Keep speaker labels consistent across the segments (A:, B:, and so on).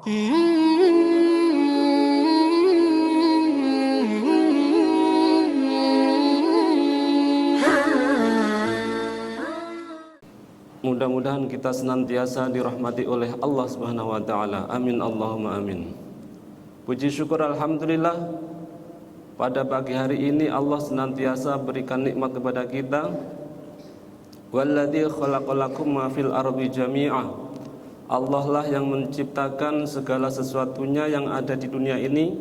A: Mudah-mudahan kita senantiasa dirahmati oleh Allah Subhanahu wa taala. Amin Allahumma amin. Puji syukur alhamdulillah, pada pagi hari ini Allah senantiasa berikan nikmat kepada kita. Walladzi khalaqalakum ma fil ardi jami'a. Allah lah yang menciptakan segala sesuatunya yang ada di dunia ini,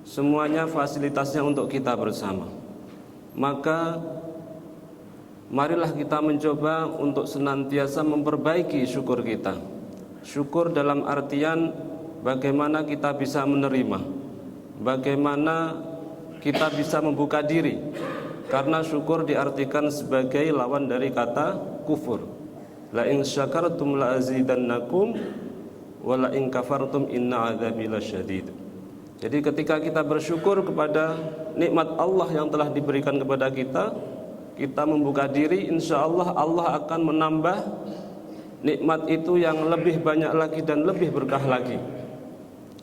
A: semuanya fasilitasnya untuk kita bersama. Maka marilah kita mencoba untuk senantiasa memperbaiki syukur kita. Syukur dalam artian bagaimana kita bisa menerima, bagaimana kita bisa membuka diri. Karena syukur diartikan sebagai lawan dari kata kufur. La in syakartum la azidannakum wa la in kafartum inna adzabi lasyadid. Jadi ketika kita bersyukur kepada nikmat Allah yang telah diberikan kepada kita, kita membuka diri, insya Allah Allah akan menambah nikmat itu yang lebih banyak lagi dan lebih berkah lagi.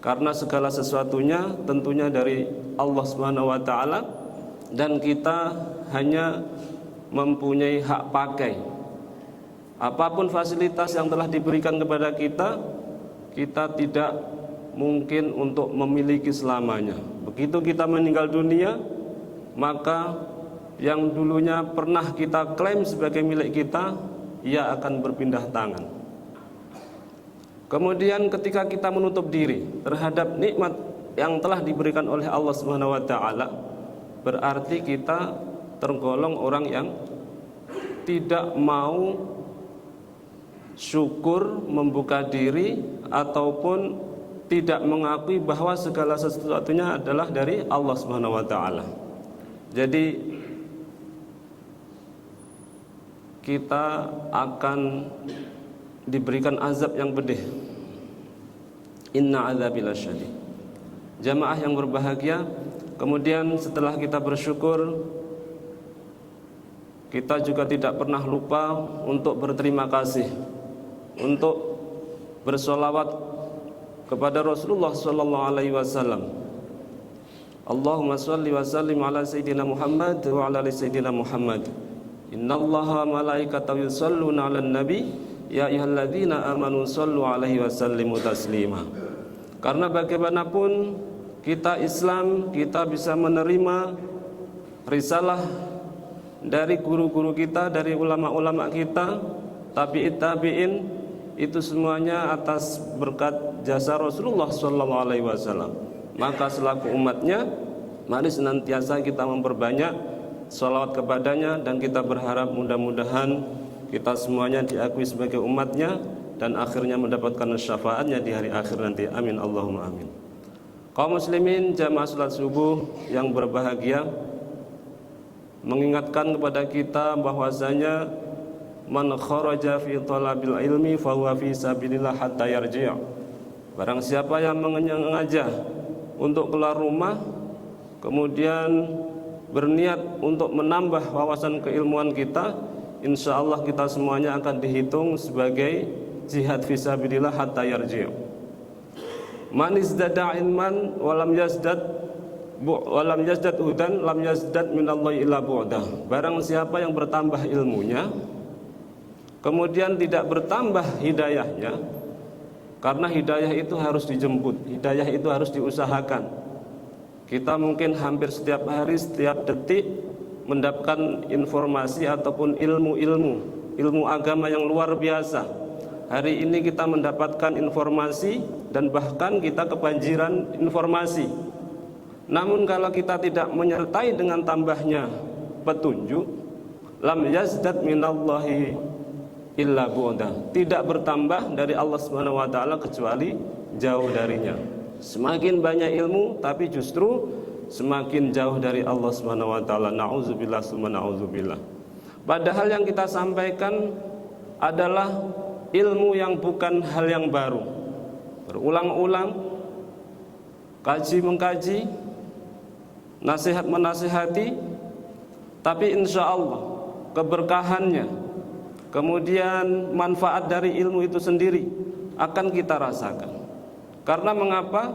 A: Karena segala sesuatunya tentunya dari Allah Subhanahu wa taala, dan kita hanya mempunyai hak pakai. Apapun fasilitas yang telah diberikan kepada kita, kita tidak mungkin untuk memiliki selamanya. Begitu kita meninggal dunia, maka yang dulunya pernah kita klaim sebagai milik kita, ia akan berpindah tangan. Kemudian ketika kita menutup diri terhadap nikmat yang telah diberikan oleh Allah Subhanahu wa taala, berarti kita tergolong orang yang tidak mau syukur, membuka diri, ataupun tidak mengakui bahwa segala sesuatunya adalah dari Allah Subhanahu wa taala. Jadi kita akan diberikan azab yang pedih. Inna adzabi lasyadid. Jamaah yang berbahagia, kemudian setelah kita bersyukur, kita juga tidak pernah lupa untuk berterima kasih, untuk bersolawat kepada Rasulullah sallallahu alaihi wasallam. Allahumma shalli wa sallim ala sayyidina Muhammad wa ala ali sayyidina Muhammad. Innallaha malaikatahu yusholluna 'alan nabi ya ayyuhalladzina amanu shallu 'alaihi wa sallimu taslima. Karena bagaimanapun kita Islam, kita bisa menerima risalah dari guru-guru kita, dari ulama-ulama kita, tabi'in, itu semuanya atas berkat jasa Rasulullah sallallahu alaihi wasallam. Maka selaku umatnya, mari senantiasa kita memperbanyak sholawat kepadanya, dan kita berharap mudah-mudahan kita semuanya diakui sebagai umatnya dan akhirnya mendapatkan syafaatnya di hari akhir nanti. Amin Allahumma amin. Kaum muslimin jamaah salat subuh yang berbahagia, mengingatkan kepada kita bahwasanya man kharaja fi talabil ilmi fa huwa fi sabilillah hatta yarji'. Barang siapa yang mengajak untuk keluar rumah, kemudian berniat untuk menambah wawasan keilmuan kita, insya Allah kita semuanya akan dihitung sebagai jihad fi sabilillah hatta yarji'. Man izdada ilman walam yazdad hudan lam yazdad minallahi illa bu'dah. Barang siapa yang bertambah ilmunya kemudian tidak bertambah hidayahnya, karena hidayah itu harus dijemput, hidayah itu harus diusahakan. Kita mungkin hampir setiap hari, setiap detik mendapatkan informasi ataupun ilmu agama yang luar biasa. Hari ini kita mendapatkan informasi dan bahkan kita kebanjiran informasi. Namun kalau kita tidak menyertai dengan tambahnya petunjuk, lam yazdad minallahi illa bu'da, tidak bertambah dari Allah Subhanahu wa taala kecuali jauh darinya. Semakin banyak ilmu tapi justru semakin jauh dari Allah Subhanahu wa taala. Nauzubillah summa nauzubillah. Padahal yang kita sampaikan adalah ilmu yang bukan hal yang baru. Berulang-ulang kaji mengkaji, nasihat menasihati, tapi insya Allah keberkahannya, kemudian manfaat dari ilmu itu sendiri akan kita rasakan. Karena mengapa?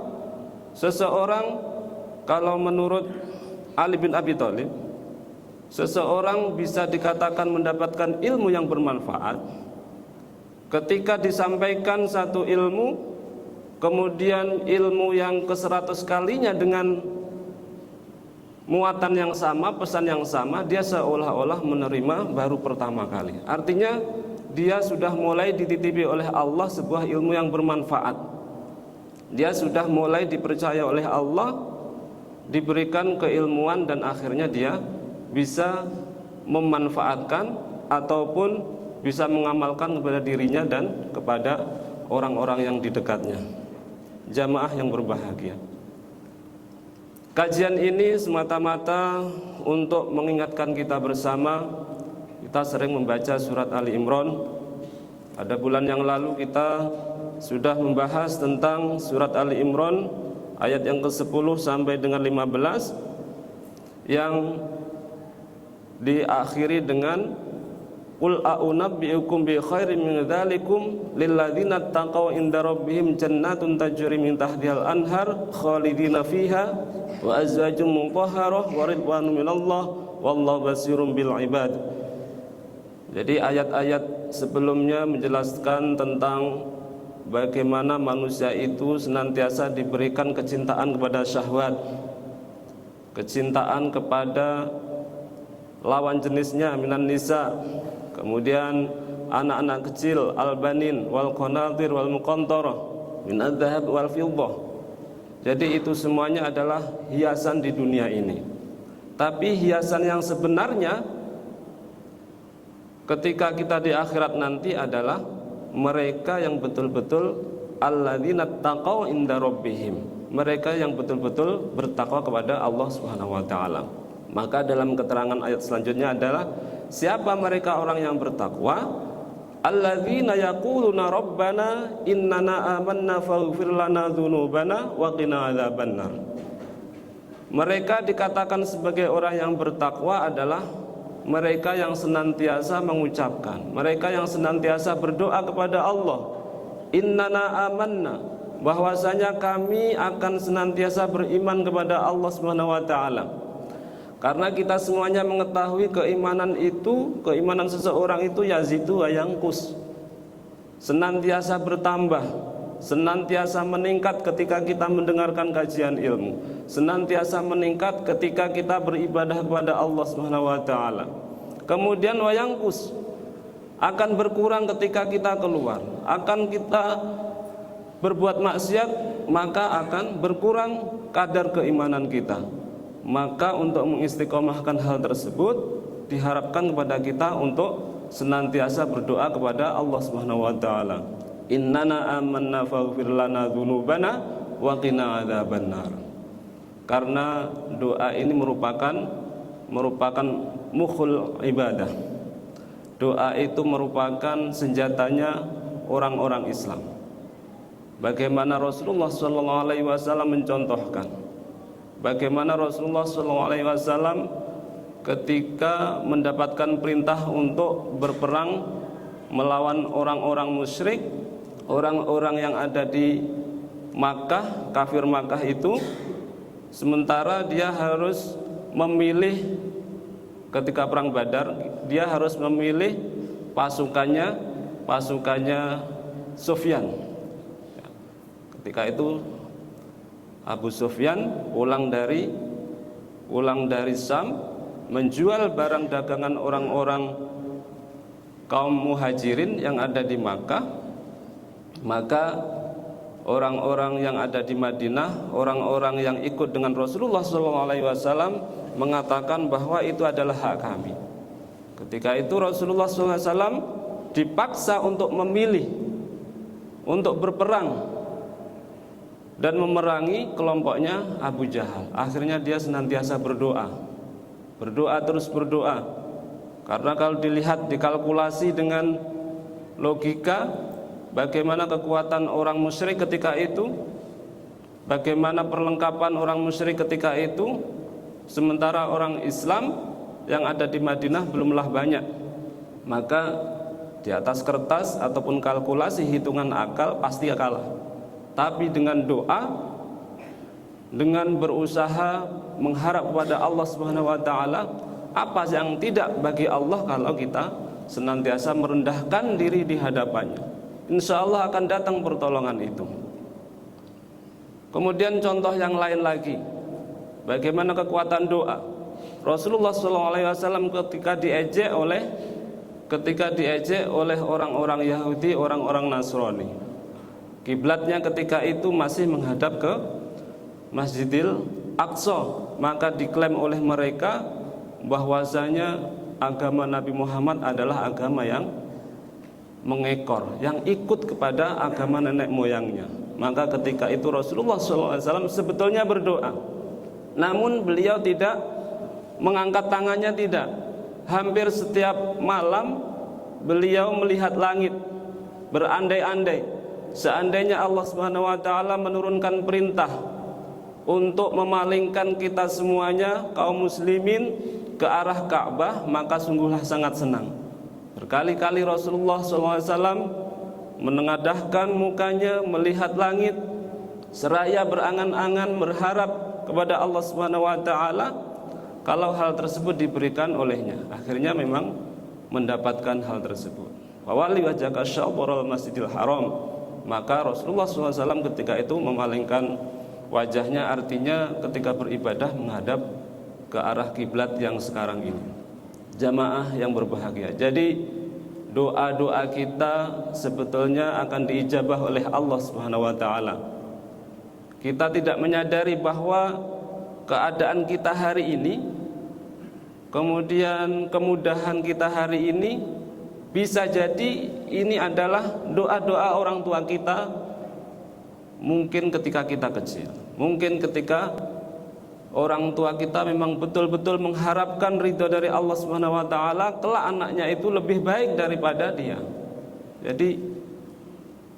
A: Seseorang, kalau menurut Ali bin Abi Thalib, seseorang bisa dikatakan mendapatkan ilmu yang bermanfaat ketika disampaikan satu ilmu, kemudian ilmu yang ke-100 kalinya dengan muatan yang sama, pesan yang sama, dia seolah-olah menerima baru pertama kali. Artinya dia sudah mulai dititipi oleh Allah sebuah ilmu yang bermanfaat. Dia sudah mulai dipercaya oleh Allah, diberikan keilmuan, dan akhirnya dia bisa memanfaatkan ataupun bisa mengamalkan kepada dirinya dan kepada orang-orang yang di dekatnya. Jamaah yang berbahagia, kajian ini semata-mata untuk mengingatkan kita bersama. Kita sering membaca surat Ali Imran. Pada bulan yang lalu kita sudah membahas tentang surat Ali Imran ayat yang ke-10 sampai dengan 15 yang diakhiri dengan qul a'unabbi'ukum bi khairin min dzalikum lilladzina taqaw inda rabbihim jannatun tajri min tahtihal anhar khalidina fiha wa azwajun mutahharah wa ridwanun minallah wallahu basirun bil ibad. Jadi ayat-ayat sebelumnya menjelaskan tentang bagaimana manusia itu senantiasa diberikan kecintaan kepada syahwat, kecintaan kepada lawan jenisnya minan nisa, kemudian anak-anak kecil, al-banin wal qanatir wal muqantarah min adz-dzahab wal fiddah. Jadi itu semuanya adalah hiasan di dunia ini. Tapi hiasan yang sebenarnya ketika kita di akhirat nanti adalah mereka yang betul-betul alladzina taqaw inda rabbihim, mereka yang betul-betul bertakwa kepada Allah Subhanahu wa taala. Maka dalam keterangan ayat selanjutnya adalah siapa mereka orang yang bertakwa? Alladzina yaquluna rabbana innana amanna faghfir lana dzunubana wa qina adzabannar. Mereka dikatakan sebagai orang yang bertakwa adalah mereka yang senantiasa mengucapkan, mereka yang senantiasa berdoa kepada Allah, innana amanna, bahwasanya kami akan senantiasa beriman kepada Allah Subhanahu wa taala. Karena kita semuanya mengetahui keimanan itu, keimanan seseorang itu yazidu wa yanqus, senantiasa bertambah, senantiasa meningkat ketika kita mendengarkan kajian ilmu, senantiasa meningkat ketika kita beribadah kepada Allah Subhanahu wa taala. Kemudian wayangkus, akan berkurang ketika kita keluar, akan kita berbuat maksiat, maka akan berkurang kadar keimanan kita. Maka untuk mengistiqomahkan hal tersebut diharapkan kepada kita untuk senantiasa berdoa kepada Allah Subhanahu wa taala. Innana amanna faghfir lana dzunubana wa qina adzabannar. Karena doa ini merupakan mukhul ibadah. Doa itu merupakan senjatanya orang-orang Islam. Bagaimana Rasulullah SAW mencontohkan, bagaimana Rasulullah SAW ketika mendapatkan perintah untuk berperang melawan orang-orang musyrik, orang-orang yang ada di Makkah, kafir Makkah itu, sementara dia harus memilih ketika perang Badar, dia harus memilih pasukannya Sufyan. Ketika itu Abu Sufyan pulang dari Syam, menjual barang dagangan orang-orang kaum muhajirin yang ada di Makkah. Maka orang-orang yang ada di Madinah, orang-orang yang ikut dengan Rasulullah SAW mengatakan bahwa itu adalah hak kami. Ketika itu Rasulullah SAW dipaksa untuk memilih, untuk berperang dan memerangi kelompoknya Abu Jahal. Akhirnya dia senantiasa berdoa terus berdoa. Karena kalau dilihat, dikalkulasi dengan logika, bagaimana kekuatan orang musyrik ketika itu, bagaimana perlengkapan orang musyrik ketika itu, sementara orang Islam yang ada di Madinah belumlah banyak. Maka di atas kertas ataupun kalkulasi hitungan akal pasti kalah. tapi dengan doa, dengan berusaha mengharap kepada Allah Subhanahu wa taala. Apa yang tidak bagi Allah kalau kita senantiasa merendahkan diri di hadapannya, insya Allah akan datang pertolongan itu. Kemudian contoh yang lain lagi, bagaimana kekuatan doa. Rasulullah SAW ketika diejek oleh orang-orang Yahudi, orang-orang Nasrani, kiblatnya ketika itu masih menghadap ke Masjidil Aqsa, maka diklaim oleh mereka bahwasanya agama Nabi Muhammad adalah agama yang mengekor, yang ikut kepada agama nenek moyangnya. Maka ketika itu Rasulullah SAW sebetulnya berdoa, namun beliau tidak mengangkat tangannya, tidak. Hampir setiap malam beliau melihat langit, berandai-andai seandainya Allah Subhanahu wa taala menurunkan perintah untuk memalingkan kita semuanya kaum muslimin ke arah Ka'bah, maka sungguhlah sangat senang. Berkali-kali Rasulullah SAW menengadahkan mukanya melihat langit, seraya berangan-angan berharap kepada Allah Subhanahu wa taala kalau hal tersebut diberikan olehnya. Akhirnya memang mendapatkan hal tersebut. Wawali wajhaka syatral Masjidil Haram. Maka Rasulullah SAW ketika itu memalingkan wajahnya, artinya ketika beribadah menghadap ke arah kiblat yang sekarang ini. Jamaah yang berbahagia, jadi doa-doa kita sebetulnya akan diijabah oleh Allah Subhanahu wa taala. Kita tidak menyadari bahwa keadaan kita hari ini, kemudian kemudahan kita hari ini, bisa jadi ini adalah doa-doa orang tua kita mungkin ketika kita kecil. Mungkin ketika orang tua kita memang betul-betul mengharapkan ridho dari Allah Subhanahu wa taala, kelak anaknya itu lebih baik daripada dia. Jadi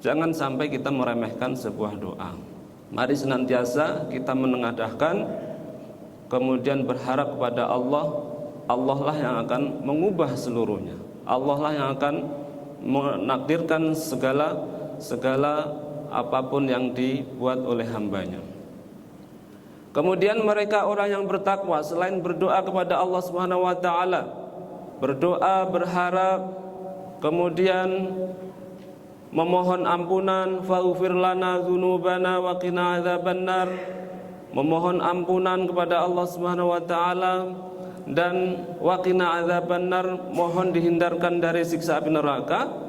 A: jangan sampai kita meremehkan sebuah doa. Mari senantiasa kita menengadahkan, kemudian berharap kepada Allah. Allah lah yang akan mengubah seluruhnya. Allah lah yang akan menakdirkan segala apapun yang dibuat oleh hambanya. Kemudian mereka orang yang bertakwa selain berdoa kepada Allah Subhanahu wa taala, berdoa, berharap, kemudian memohon ampunan, faghfir lana dzunubana wa qina adzabannar, memohon ampunan kepada Allah Subhanahu wa taala, dan wa qina adzabannar, mohon dihindarkan dari siksa api neraka.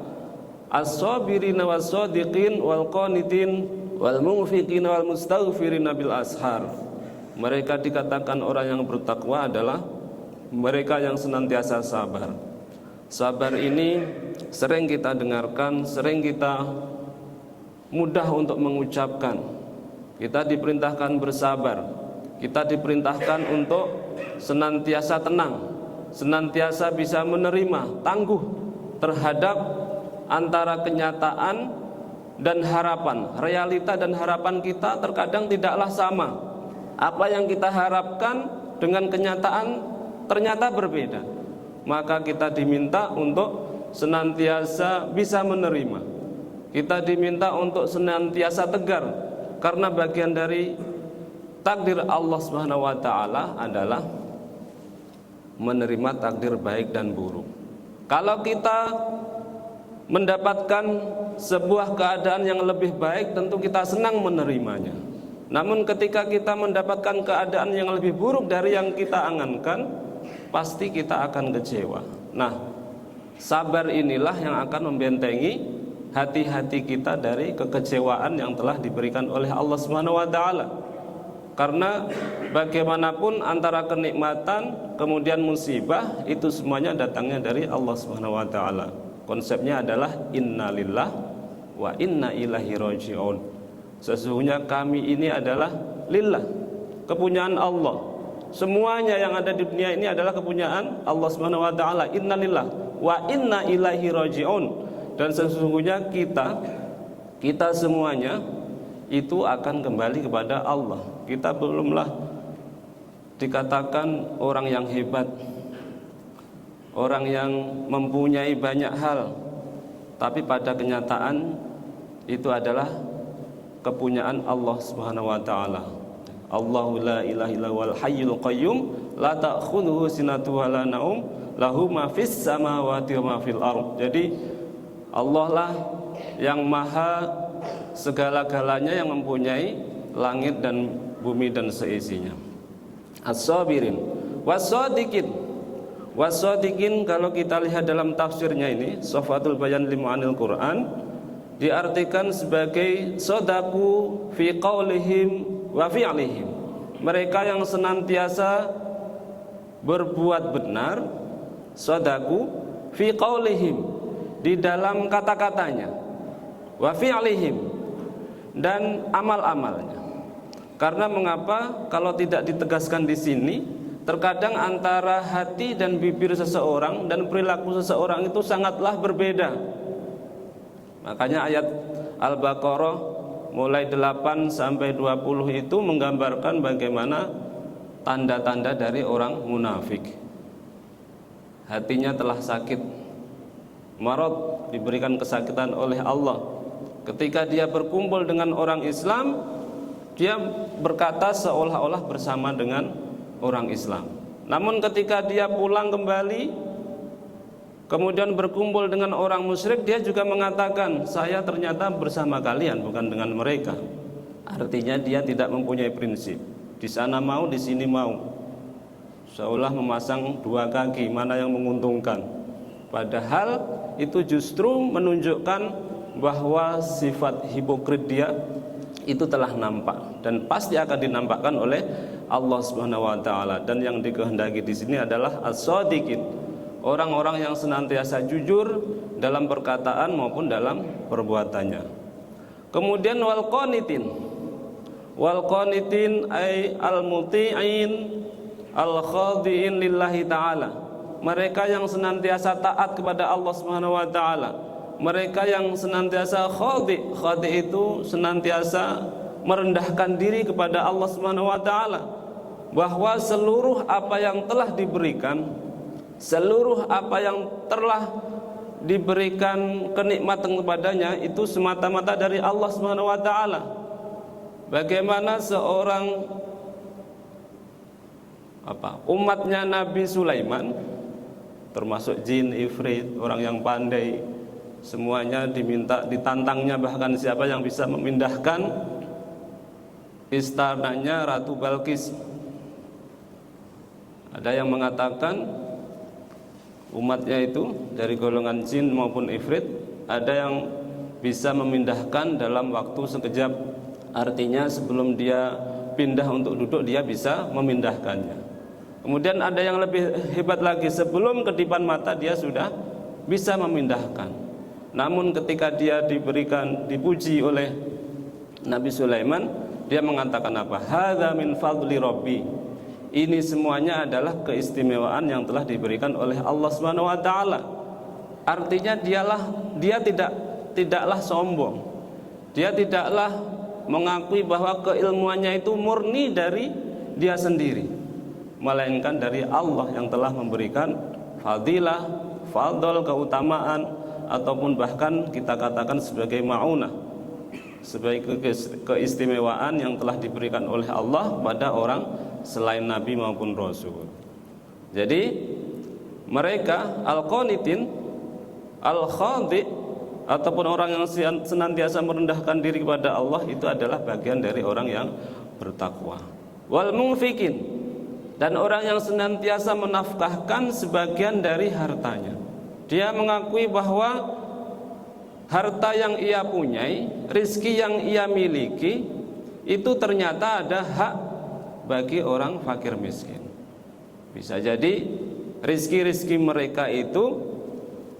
A: As-sabirina was-shadiqin wal qanitin wal munfiqina wal mustaghfirina bil ashar. Mereka dikatakan orang yang bertakwa adalah mereka yang senantiasa sabar. Sabar ini sering kita dengarkan, sering kita mudah untuk mengucapkan. Kita diperintahkan bersabar, kita diperintahkan untuk senantiasa tenang, senantiasa bisa menerima, tangguh terhadap antara kenyataan dan harapan. Realita dan harapan kita terkadang tidaklah sama. Apa yang kita harapkan dengan kenyataan ternyata berbeda. Maka kita diminta untuk senantiasa bisa menerima. Kita diminta untuk senantiasa tegar, karena bagian dari takdir Allah Subhanahu wa taala adalah menerima takdir baik dan buruk. Kalau kita mendapatkan sebuah keadaan yang lebih baik, tentu kita senang menerimanya. Namun ketika kita mendapatkan keadaan yang lebih buruk dari yang kita angankan, pasti kita akan kecewa. Nah, sabar inilah yang akan membentengi hati-hati kita dari kekecewaan yang telah diberikan oleh Allah Subhanahu wa taala. Karena bagaimanapun antara kenikmatan kemudian musibah itu semuanya datangnya dari Allah Subhanahu wa taala. Konsepnya adalah innalillah wa inna ilaihi raji'un. Sesungguhnya kami ini adalah lillah, kepunyaan Allah. Semuanya yang ada di dunia ini adalah kepunyaan Allah Subhanahu wa taala. Innalillah wa inna ilaihi raji'un. Dan sesungguhnya kita semuanya itu akan kembali kepada Allah. Kita belumlah dikatakan orang yang hebat, orang yang mempunyai banyak hal, tapi pada kenyataan itu adalah kepunyaan Allah Subhanahu wa taala. Allahu la ilaha illa huwal hayyul qayyum la ta'khudhuhu sinatun wa la naum lahu ma fis samawati wa ma fil ardh. Jadi Allah lah yang maha segala-galanya, yang mempunyai langit dan bumi dan seisinya. As-sabirin was-sadiqin. Was-sadiqin kalau kita lihat dalam tafsirnya ini, Safatul Bayan li Ma'anil Quran, diartikan sebagai sodaku fi qaulihim wa fi'lihim. Mereka yang senantiasa berbuat benar, sodaku fi qaulihim, di dalam kata-katanya, wa fi'lihim, dan amal-amalnya. Karena mengapa kalau tidak ditegaskan di sini, terkadang antara hati dan bibir seseorang dan perilaku seseorang itu sangatlah berbeda. Makanya ayat Al-Baqarah mulai 8 sampai 20 itu menggambarkan bagaimana tanda-tanda dari orang munafik. Hatinya telah sakit, marad, diberikan kesakitan oleh Allah. Ketika dia berkumpul dengan orang Islam, dia berkata seolah-olah bersama dengan orang Islam. Namun ketika dia pulang kembali, kemudian berkumpul dengan orang musyrik, dia juga mengatakan, saya ternyata bersama kalian, bukan dengan mereka. Artinya dia tidak mempunyai prinsip. Di sana mau, di sini mau. Seolah memasang dua kaki, mana yang menguntungkan. Padahal itu justru menunjukkan bahwa sifat hipokrit dia itu telah nampak dan pasti akan dinampakkan oleh Allah Subhanahu wa taala. Dan yang dikehendaki di sini adalah as-shadiqin, orang-orang yang senantiasa jujur dalam perkataan maupun dalam perbuatannya. Kemudian wal qanitin. Wal qanitin ay al-muti'in al-khadi'in lillahi ta'ala. Mereka yang senantiasa taat kepada Allah Subhanahu wa taala. Mereka yang senantiasa khadi'. Khadi' itu senantiasa merendahkan diri kepada Allah Subhanahu wa taala, bahwa seluruh apa yang telah diberikan, seluruh apa yang telah diberikan kenikmatan kepadanya itu semata-mata dari Allah Subhanahu wa taala. Bagaimana seorang umatnya Nabi Sulaiman, termasuk jin, ifrit, orang yang pandai, semuanya ditantangnya, bahkan siapa yang bisa memindahkan istananya Ratu Balkis. Ada yang mengatakan umatnya itu dari golongan jin maupun ifrit, ada yang bisa memindahkan dalam waktu sekejap. Artinya sebelum dia pindah untuk duduk, dia bisa memindahkannya. Kemudian ada yang lebih hebat lagi, sebelum kedipan mata dia sudah bisa memindahkan. Namun ketika dia dipuji oleh Nabi Sulaiman, dia mengatakan apa? Hadza min fadli rabbi. Ini semuanya adalah keistimewaan yang telah diberikan oleh Allah Subhanahu wa taala. Artinya dia tidaklah sombong. Dia tidaklah mengakui bahwa keilmuannya itu murni dari dia sendiri, melainkan dari Allah yang telah memberikan fadilah, fadl, keutamaan, ataupun bahkan kita katakan sebagai ma'unah, sebagai keistimewaan yang telah diberikan oleh Allah pada orang selain Nabi maupun Rasul. Jadi mereka al-qanitin, al-khadi', ataupun orang yang senantiasa merendahkan diri kepada Allah, itu adalah bagian dari orang yang bertakwa. Wal munfikin, dan orang yang senantiasa menafkahkan sebagian dari hartanya. Dia mengakui bahwa harta yang ia punyai, rizki yang ia miliki, itu ternyata ada hak bagi orang fakir miskin. Bisa jadi rizki-rizki mereka itu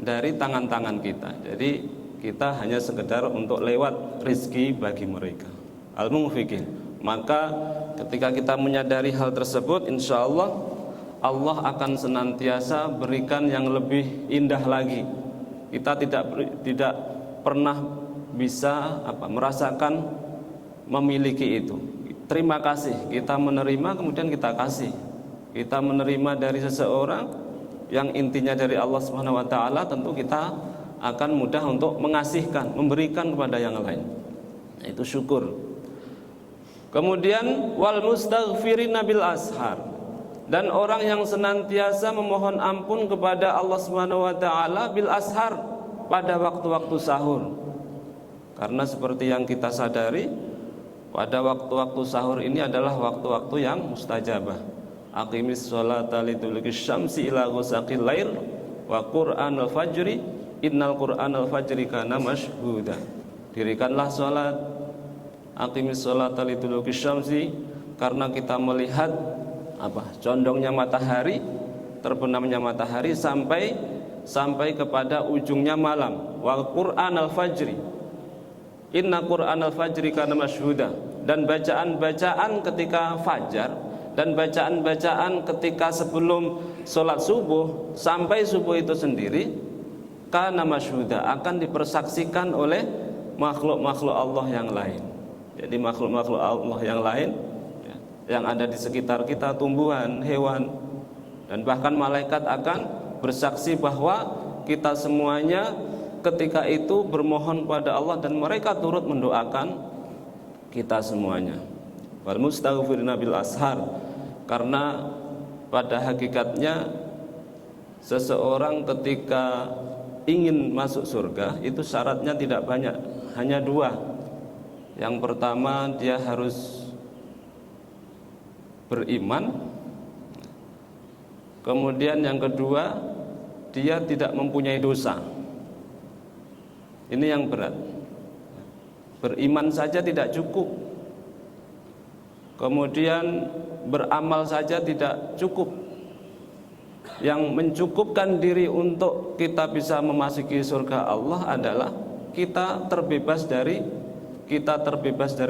A: dari tangan-tangan kita. Jadi kita hanya sekedar untuk lewat rizki bagi mereka. Al-munfikin. Maka ketika kita menyadari hal tersebut, insya Allah Allah akan senantiasa berikan yang lebih indah lagi. Kita tidak pernah bisa merasakan memiliki itu. Terima kasih, kita menerima kemudian kita kasih. Kita menerima dari seseorang yang intinya dari Allah Subhanahu wa taala, tentu kita akan mudah untuk mengasihkan, memberikan kepada yang lain. Itu syukur. Kemudian wal mustaghfirina bil ashar, dan orang yang senantiasa memohon ampun kepada Allah Subhanahu wa taala bil ashar, pada waktu-waktu sahur. Karena seperti yang kita sadari, pada waktu-waktu sahur ini adalah waktu-waktu yang mustajabah. Aqimis sholata liduluki syamsi ila ghusaqil lail wa qur'anal fajri innal qur'anal fajri kana mashhuda. Dirikanlah salat, aqimis sholata liduluki syamsi, karena kita melihat condongnya matahari, terbenamnya matahari sampai kepada ujungnya malam. Wal qur'anal fajri inna qur'anal fajri kana mashhuda, dan bacaan-bacaan ketika fajar dan bacaan-bacaan ketika sebelum sholat subuh sampai subuh itu sendiri kana mashhuda, akan dipersaksikan oleh makhluk-makhluk Allah yang lain. Jadi makhluk-makhluk Allah yang lain yang ada di sekitar kita, tumbuhan, hewan, dan bahkan malaikat akan bersaksi bahwa kita semuanya ketika itu bermohon pada Allah, dan mereka turut mendoakan kita semuanya. Wal mustaghfirina bil ashar, karena pada hakikatnya seseorang ketika ingin masuk surga itu syaratnya tidak banyak, hanya dua. Yang pertama, dia harus beriman. Kemudian yang kedua, dia tidak mempunyai dosa. Ini yang berat. Beriman saja tidak cukup, kemudian beramal saja tidak cukup. Yang mencukupkan diri untuk kita bisa memasuki surga Allah adalah kita terbebas dari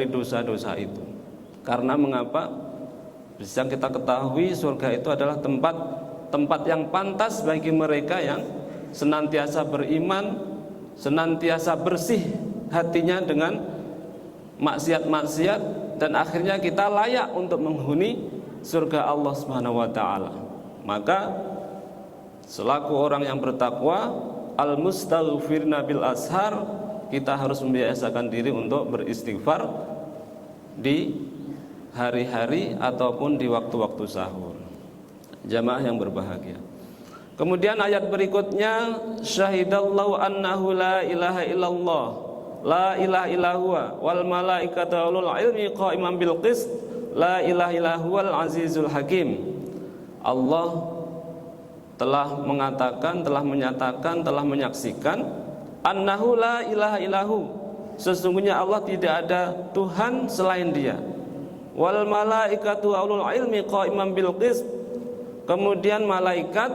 A: dosa-dosa itu. Karena mengapa? Bisa kita ketahui surga itu adalah tempat yang pantas bagi mereka yang senantiasa beriman, senantiasa bersih hatinya dengan maksiat-maksiat, dan akhirnya kita layak untuk menghuni surga Allah Subhanahu wa taala. Maka selaku orang yang bertakwa, al-mustaghfirna bil ashar, kita harus membiasakan diri untuk beristighfar di hari-hari ataupun di waktu-waktu sahur. Jamaah yang berbahagia. Kemudian ayat berikutnya, syahidallahu annahu la ilaha illallah la ilaha illahuwa wal malaikatu ulul ilmi qa'iman bil qist la ilaha illahu azizul hakim. Allah telah mengatakan, telah menyatakan, telah menyaksikan annahu la ilaha illahu, sesungguhnya Allah tidak ada Tuhan selain Dia. Wal malaikatu ulul ilmi qa'iman bil qist, kemudian malaikat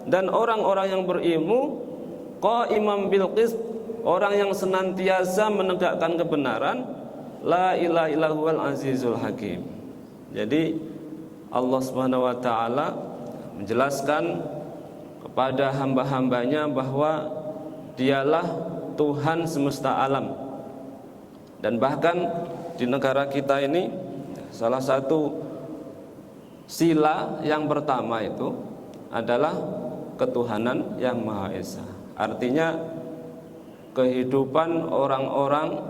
A: dan orang-orang yang berilmu qa'iman bil qist, orang yang senantiasa menegakkan kebenaran, la ilaha illallah azizul hakim. Jadi Allah Subhanahu wa taala menjelaskan kepada hamba-hambanya bahwa Dialah Tuhan semesta alam. Dan bahkan di negara kita ini salah satu sila yang pertama itu adalah ketuhanan yang Maha Esa. Artinya kehidupan orang-orang,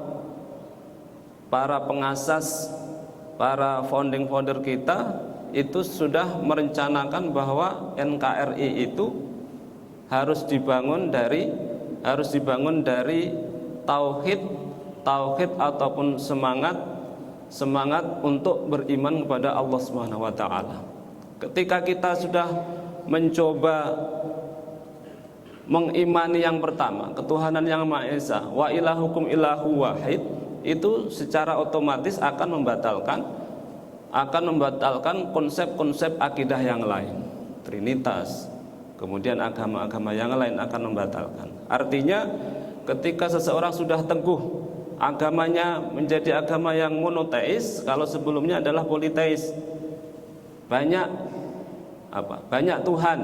A: para pengasas, para founder kita itu sudah merencanakan bahwa NKRI itu harus dibangun dari tauhid ataupun semangat untuk beriman kepada Allah Subhanahu wa taala. Ketika kita sudah mencoba mengimani yang pertama, ketuhanan yang Maha Esa, wa ilahukum ilahu wahid, itu secara otomatis akan membatalkan konsep-konsep akidah yang lain, Trinitas, kemudian agama-agama yang lain akan membatalkan. Artinya ketika seseorang sudah teguh agamanya menjadi agama yang monoteis, kalau sebelumnya adalah politeis, banyak Tuhan,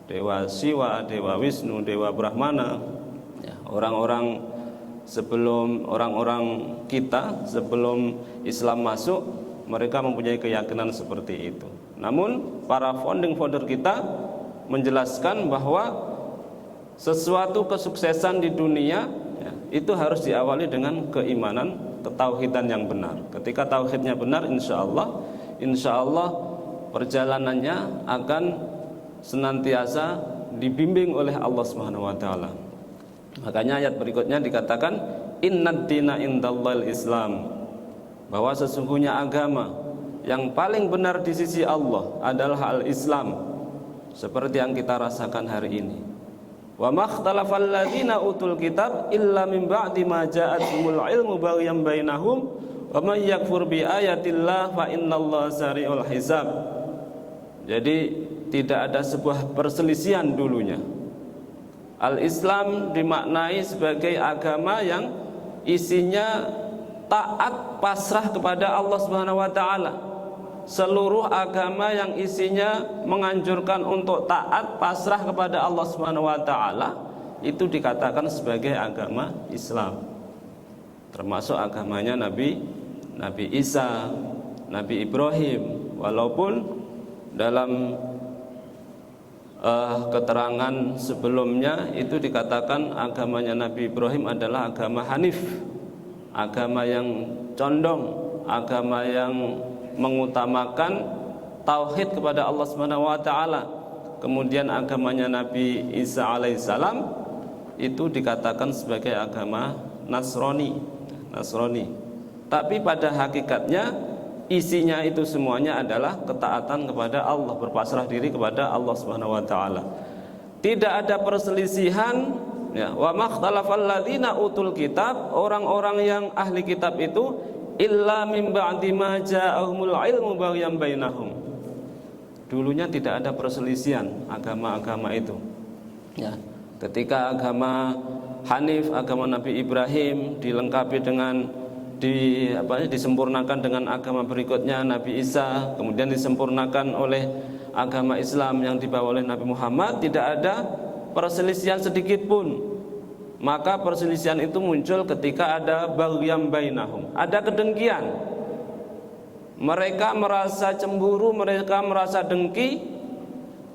A: Dewa Siwa, Dewa Wisnu, Dewa Brahmana. Orang-orang kita sebelum Islam masuk, mereka mempunyai keyakinan seperti itu. Namun para founder kita menjelaskan bahwa sesuatu kesuksesan di dunia itu harus diawali dengan keimanan, ketauhidan yang benar. Ketika tauhidnya benar, insya Allah perjalanannya akan senantiasa dibimbing oleh Allah Subhanahu wa taala. Makanya ayat berikutnya dikatakan innad dina indallahil Islam, bahwa sesungguhnya agama yang paling benar di sisi Allah adalah al-Islam, seperti yang kita rasakan hari ini. Wa makhtalafal ladzina utul kitab illa min ba'di ma ja'athumul ilmu baghyan bainahum wa may yakfur bi ayatillah fa innallaha sari'ul hisab. Jadi tidak ada sebuah perselisihan dulunya. Al-Islam dimaknai sebagai agama yang isinya taat pasrah kepada Allah Subhanahu wa taala. Seluruh agama yang isinya menganjurkan untuk taat pasrah kepada Allah Subhanahu wa taala itu dikatakan sebagai agama Islam. Termasuk agamanya Nabi Isa, Nabi Ibrahim, walaupun dalam keterangan sebelumnya itu dikatakan agamanya Nabi Ibrahim adalah agama Hanif, agama yang condong, agama yang mengutamakan tauhid kepada Allah Subhanahu wa taala. Kemudian agamanya Nabi Isa alaihissalam itu dikatakan sebagai agama Nasrani. Tapi pada hakikatnya isinya itu semuanya adalah ketaatan kepada Allah, berpasrah diri kepada Allah Subhanahu wa taala. Tidak ada perselisihan, ya. Wa makhtalafal ladzina utul kitab, orang-orang yang ahli kitab itu illa min ba'di ma ja'ahumul ilmu baghyan bainahum. Dulunya tidak ada perselisihan agama-agama itu. Ya. Ketika agama Hanif, agama Nabi Ibrahim dilengkapi dengan disempurnakan dengan agama berikutnya Nabi Isa, kemudian disempurnakan oleh agama Islam yang dibawa oleh Nabi Muhammad, tidak ada perselisihan sedikit pun. Maka perselisihan itu muncul ketika ada baghyan bainahum, ada kedengkian. Mereka merasa cemburu, mereka merasa dengki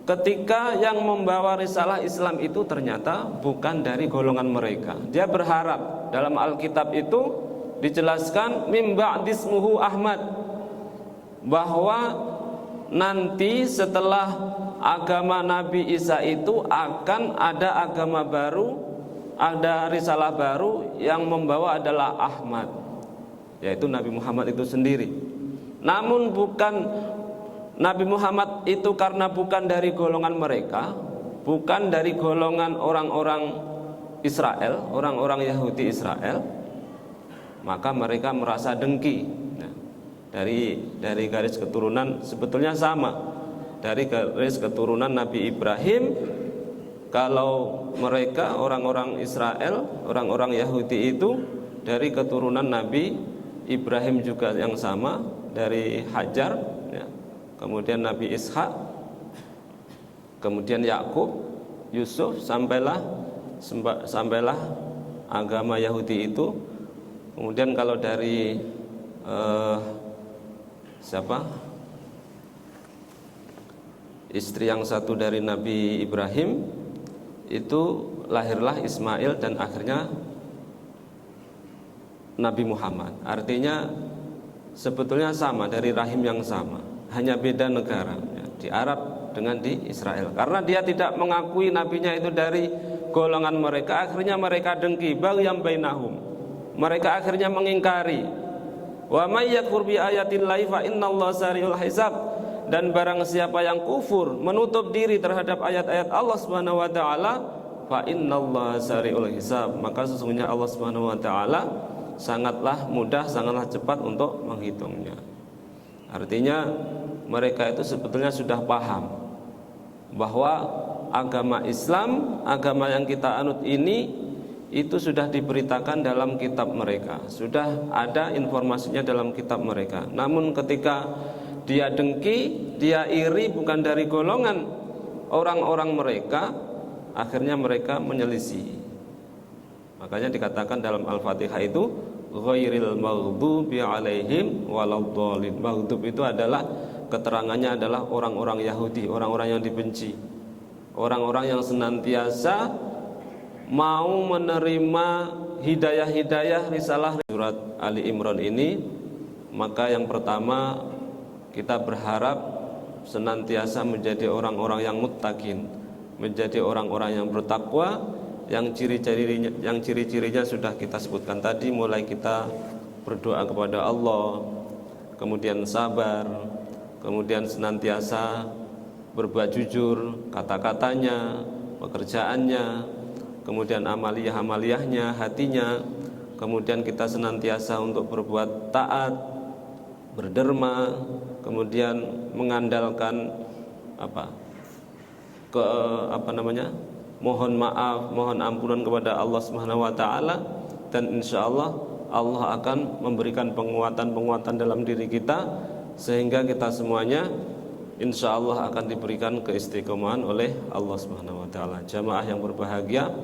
A: ketika yang membawa risalah Islam itu ternyata bukan dari golongan mereka. Dia berharap, dalam Alkitab itu dijelaskan mim ba'dismuhu Ahmad, bahwa nanti setelah agama Nabi Isa itu akan ada agama baru, ada risalah baru yang membawa adalah Ahmad, yaitu Nabi Muhammad itu sendiri. Namun bukan Nabi Muhammad itu karena bukan dari golongan mereka, bukan dari golongan orang-orang Israel, orang-orang Yahudi Israel, maka mereka merasa dengki. Nah, dari garis keturunan sebetulnya sama, dari garis keturunan Nabi Ibrahim. Kalau mereka orang-orang Israel, orang-orang Yahudi itu dari keturunan Nabi Ibrahim juga yang sama, dari Hajar, ya. Kemudian Nabi Ishak, kemudian Yakub, Yusuf, sampailah agama Yahudi itu. Kemudian kalau dari istri yang satu dari Nabi Ibrahim itu lahirlah Ismail dan akhirnya Nabi Muhammad. Artinya sebetulnya sama, dari rahim yang sama, hanya beda negara, ya, di Arab dengan di Israel. Karena dia tidak mengakui nabinya itu dari golongan mereka, akhirnya mereka dengki, baghyan bainahum. Mereka akhirnya mengingkari. Wa may yakfur bi ayatillahi fa innallaha sari'ul hisab. Dan barang siapa yang kufur, menutup diri terhadap ayat-ayat Allah Subhanahu wa taala, fa innallaha sari'ul hisab, maka sesungguhnya Allah Subhanahu wa taala sangatlah mudah, sangatlah cepat untuk menghitungnya. Artinya mereka itu sebetulnya sudah paham bahwa agama Islam, agama yang kita anut ini, itu sudah diberitakan dalam kitab mereka, sudah ada informasinya dalam kitab mereka. Namun ketika dia dengki, dia iri, bukan dari golongan orang-orang mereka, akhirnya mereka menyelisih. Makanya dikatakan dalam Al-Fatihah itu ghairil maghdubi alaihim waladdallin. Maghdub itu adalah, keterangannya adalah orang-orang Yahudi, orang-orang yang dibenci, orang-orang yang senantiasa mau menerima hidayah-hidayah risalah surat Ali Imran ini, maka yang pertama kita berharap senantiasa menjadi orang-orang yang muttaqin, menjadi orang-orang yang bertakwa, yang ciri-cirinya sudah kita sebutkan tadi, mulai kita berdoa kepada Allah, kemudian sabar, kemudian senantiasa berbuat jujur kata-katanya, pekerjaannya, kemudian amaliyah-amaliyahnya, hatinya, kemudian kita senantiasa untuk berbuat taat, berderma, kemudian mengandalkan mohon maaf, mohon ampunan kepada Allah Subhanahu wa taala, dan insyaallah Allah akan memberikan penguatan-penguatan dalam diri kita sehingga kita semuanya insyaallah akan diberikan keistiqomahan oleh Allah Subhanahu wa taala. Jamaah yang berbahagia,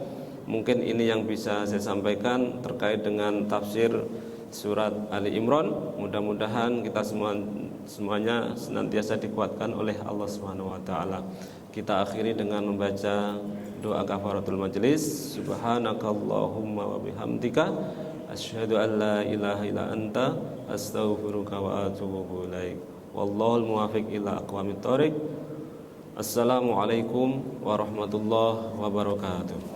A: mungkin ini yang bisa saya sampaikan terkait dengan tafsir surat Ali Imran. Mudah-mudahan kita semuanya senantiasa dikuatkan oleh Allah Subhanahu wa taala. Kita akhiri dengan membaca doa kafaratul majelis. Subhanakallahumma wa bihamdika asyhadu an la ilaha illa anta astaghfiruka wa atubu ilaik. Wallahul muwaffiq ila aqwamit thoriq. Assalamualaikum warahmatullahi wabarakatuh.